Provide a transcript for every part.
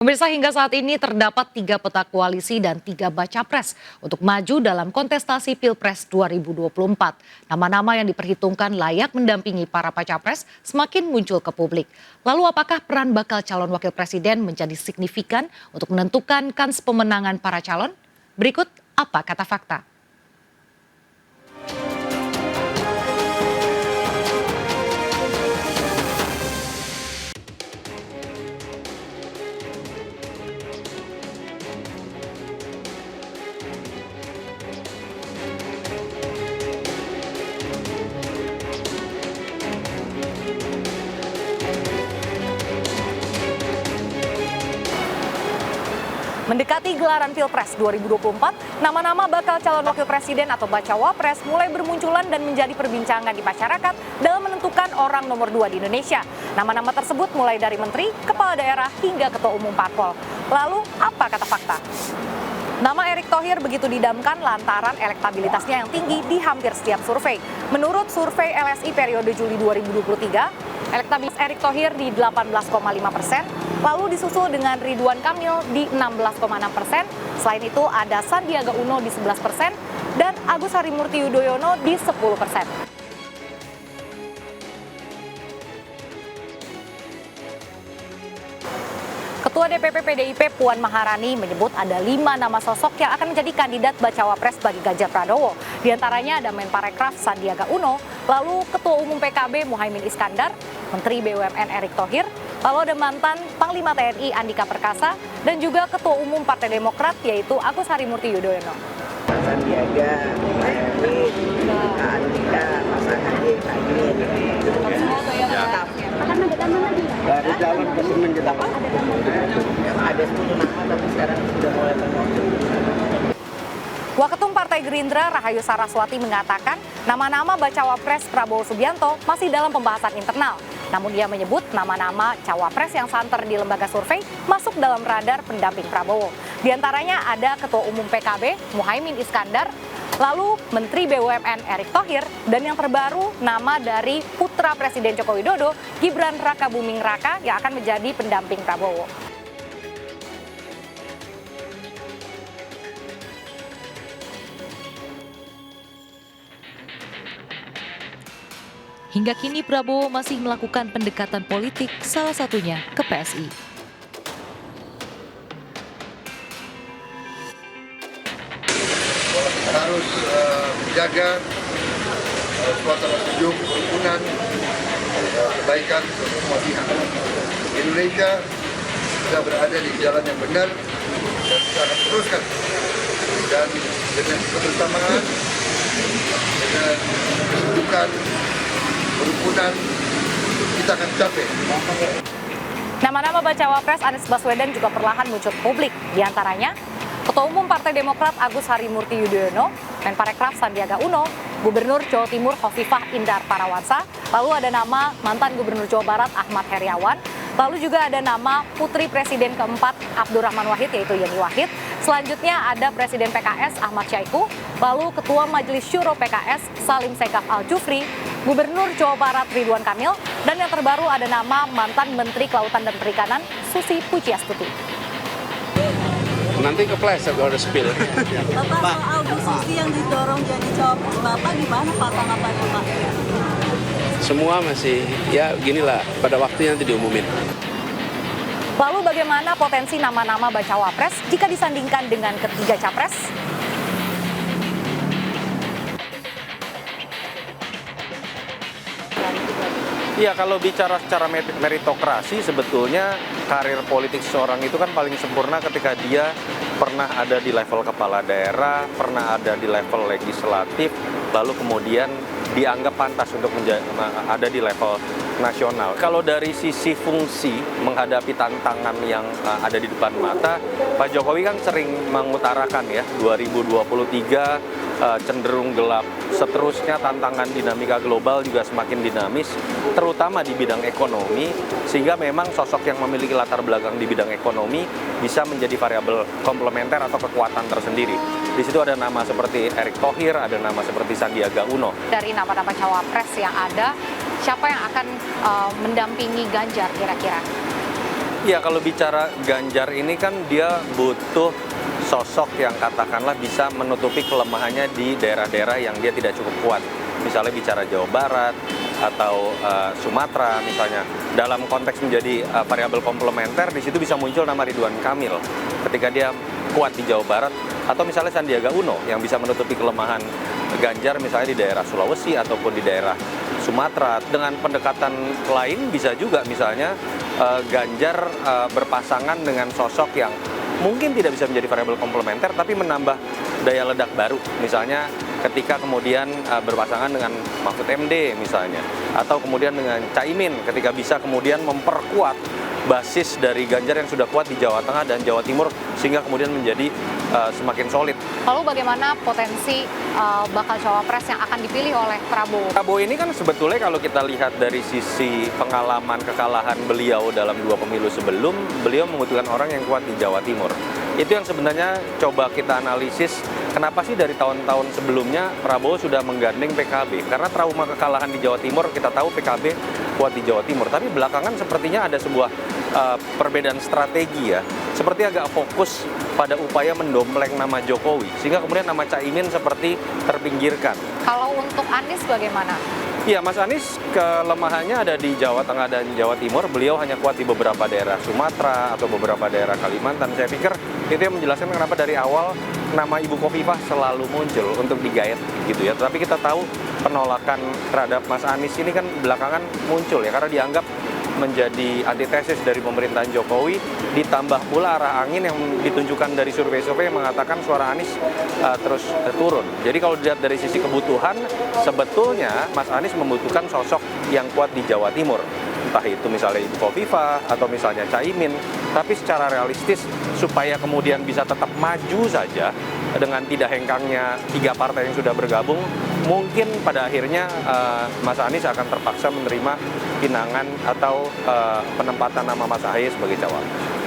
Pemirsa, hingga saat ini terdapat 3 peta koalisi dan 3 baca pres untuk maju dalam kontestasi Pilpres 2024. Nama-nama yang diperhitungkan layak mendampingi para baca pres semakin muncul ke publik. Lalu apakah peran bakal calon wakil presiden menjadi signifikan untuk menentukan kans pemenangan para calon? Berikut apa kata fakta. Mendekati gelaran Pilpres 2024, nama-nama bakal calon wakil presiden atau bacawa pres mulai bermunculan dan menjadi perbincangan di masyarakat dalam menentukan orang nomor 2 di Indonesia. Nama-nama tersebut mulai dari menteri, kepala daerah, hingga ketua umum parpol. Lalu, apa kata fakta? Nama Erick Thohir begitu didamkan lantaran elektabilitasnya yang tinggi di hampir setiap survei. Menurut survei LSI periode Juli 2023, elektabilitas Erick Thohir di 18,5%, lalu disusul dengan Ridwan Kamil di 16,6%. Selain itu ada Sandiaga Uno di 11% dan Agus Harimurti Yudhoyono di 10%. Ketua DPP PDIP Puan Maharani menyebut ada 5 nama sosok yang akan menjadi kandidat bacawa pres bagi Ganjar Pranowo. Di antaranya ada Menparekraf Sandiaga Uno, lalu Ketua Umum PKB Muhaimin Iskandar, Menteri BUMN Erick Thohir, lalu ada mantan Panglima TNI Andika Perkasa, dan juga Ketua Umum Partai Demokrat yaitu Agus Harimurti Yudhoyono. Sandiaga, Muhaimin, Andika, pasangannya dari jalan ke Semen kita ada 10 nama tapi sekarang sudah mulai menonjol. Waketum Partai Gerindra Rahayu Saraswati mengatakan nama-nama bacawa pres Prabowo Subianto masih dalam pembahasan internal. Namun dia menyebut nama-nama cawapres yang santer di lembaga survei masuk dalam radar pendamping Prabowo. Di antaranya ada Ketua Umum PKB Muhaimin Iskandar, lalu Menteri BUMN Erick Thohir, dan yang terbaru nama dari putra Presiden Joko Widodo, Gibran Rakabuming Raka, yang akan menjadi pendamping Prabowo. Hingga kini Prabowo masih melakukan pendekatan politik, salah satunya ke PSI. Harus menjaga suasana sejuk, kerukunan, kebaikan untuk semua pihak. Indonesia sudah berada di jalan yang benar dan kita akan teruskan. Dan dengan kebersamaan, dengan kesejukan, kerukunan, kita akan capai. Nama-nama bacawa pres Anies Baswedan juga perlahan muncul ke publik. Di antaranya Ketua Umum Partai Demokrat Agus Harimurti Yudhoyono, Menparekraf Sandiaga Uno, Gubernur Jawa Timur Hovifah Indar Parawansa, lalu ada nama mantan Gubernur Jawa Barat Ahmad Heriawan, lalu juga ada nama Putri Presiden keempat Abdurrahman Wahid yaitu Yeni Wahid, selanjutnya ada Presiden PKS Ahmad Syaiqo, lalu Ketua Majelis Syuro PKS Salim Segaf Al-Jufri, Gubernur Jawa Barat Ridwan Kamil, dan yang terbaru ada nama mantan Menteri Kelautan dan Perikanan Susi Pujiastuti. Nanti kepleset kalau ada spill. Bapak soal Bu Susi yang didorong jadi cawapres Bapak gimana Pak tanggapannya Pak? Semua masih ya ginilah, pada waktunya nanti diumumin. Lalu bagaimana potensi nama-nama bacawa pres jika disandingkan dengan ketiga capres? Iya, kalau bicara secara meritokrasi sebetulnya karir politik seseorang itu kan paling sempurna ketika dia pernah ada di level kepala daerah, pernah ada di level legislatif, lalu kemudian dianggap pantas untuk ada di level nasional. Kalau dari sisi fungsi menghadapi tantangan yang ada di depan mata, Pak Jokowi kan sering mengutarakan ya 2023 cenderung gelap. Seterusnya tantangan dinamika global juga semakin dinamis, terutama di bidang ekonomi, sehingga memang sosok yang memiliki latar belakang di bidang ekonomi bisa menjadi variabel komplementer atau kekuatan tersendiri. Di situ ada nama seperti Erick Thohir, ada nama seperti Sandiaga Uno. Dari nama-nama cawapres yang ada, siapa yang akan mendampingi Ganjar kira-kira? Ya, kalau bicara Ganjar ini kan dia butuh sosok yang katakanlah bisa menutupi kelemahannya di daerah-daerah yang dia tidak cukup kuat. Misalnya bicara Jawa Barat atau Sumatera misalnya. Dalam konteks menjadi variabel komplementer, di situ bisa muncul nama Ridwan Kamil ketika dia kuat di Jawa Barat, atau misalnya Sandiaga Uno yang bisa menutupi kelemahan Ganjar misalnya di daerah Sulawesi ataupun di daerah Sumatera. Dengan pendekatan lain bisa juga misalnya Ganjar berpasangan dengan sosok yang mungkin tidak bisa menjadi variabel komplementer tapi menambah daya ledak baru, misalnya ketika kemudian berpasangan dengan Mahfud MD misalnya, atau kemudian dengan Caimin ketika bisa kemudian memperkuat basis dari Ganjar yang sudah kuat di Jawa Tengah dan Jawa Timur sehingga kemudian menjadi semakin solid. Lalu bagaimana potensi bakal cawapres yang akan dipilih oleh Prabowo? Prabowo ini kan sebetulnya kalau kita lihat dari sisi pengalaman kekalahan beliau dalam 2 pemilu sebelum, beliau membutuhkan orang yang kuat di Jawa Timur. Itu yang sebenarnya coba kita analisis, kenapa sih dari tahun-tahun sebelumnya Prabowo sudah menggandeng PKB? Karena trauma kekalahan di Jawa Timur, kita tahu PKB kuat di Jawa Timur. Tapi belakangan sepertinya ada sebuah perbedaan strategi ya. Seperti agak fokus pada upaya mendompleng nama Jokowi, sehingga kemudian nama Caimin seperti terpinggirkan. Kalau untuk Anies bagaimana? Iya, Mas Anies kelemahannya ada di Jawa Tengah dan Jawa Timur. Beliau hanya kuat di beberapa daerah Sumatera atau beberapa daerah Kalimantan. Saya pikir itu yang menjelaskan kenapa dari awal nama Ibu Khofifah selalu muncul untuk digait gitu ya. Tapi kita tahu penolakan terhadap Mas Anies ini kan belakangan muncul ya, karena dianggap menjadi antitesis dari pemerintahan Jokowi, ditambah pula arah angin yang ditunjukkan dari survei-survei yang mengatakan suara Anies terus turun. Jadi kalau dilihat dari sisi kebutuhan, sebetulnya Mas Anies membutuhkan sosok yang kuat di Jawa Timur. Entah itu misalnya Ibu Khofifah atau misalnya Caimin, tapi secara realistis supaya kemudian bisa tetap maju saja dengan tidak hengkangnya 3 partai yang sudah bergabung, mungkin pada akhirnya Mas Anies akan terpaksa menerima pinangan atau penempatan nama Mas Ahy sebagai cawapres.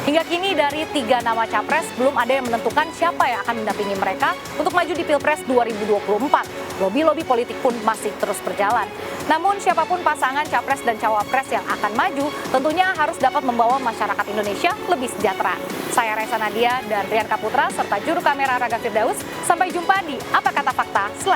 Hingga kini dari 3 nama capres, belum ada yang menentukan siapa yang akan mendampingi mereka untuk maju di Pilpres 2024. Lobi-lobi politik pun masih terus berjalan. Namun siapapun pasangan capres dan cawapres yang akan maju, tentunya harus dapat membawa masyarakat Indonesia lebih sejahtera. Saya Reza Nadia dan Rian Kaputra serta juru kamera Raga Firdaus. Sampai jumpa di Apa Kata Fakta selanjutnya.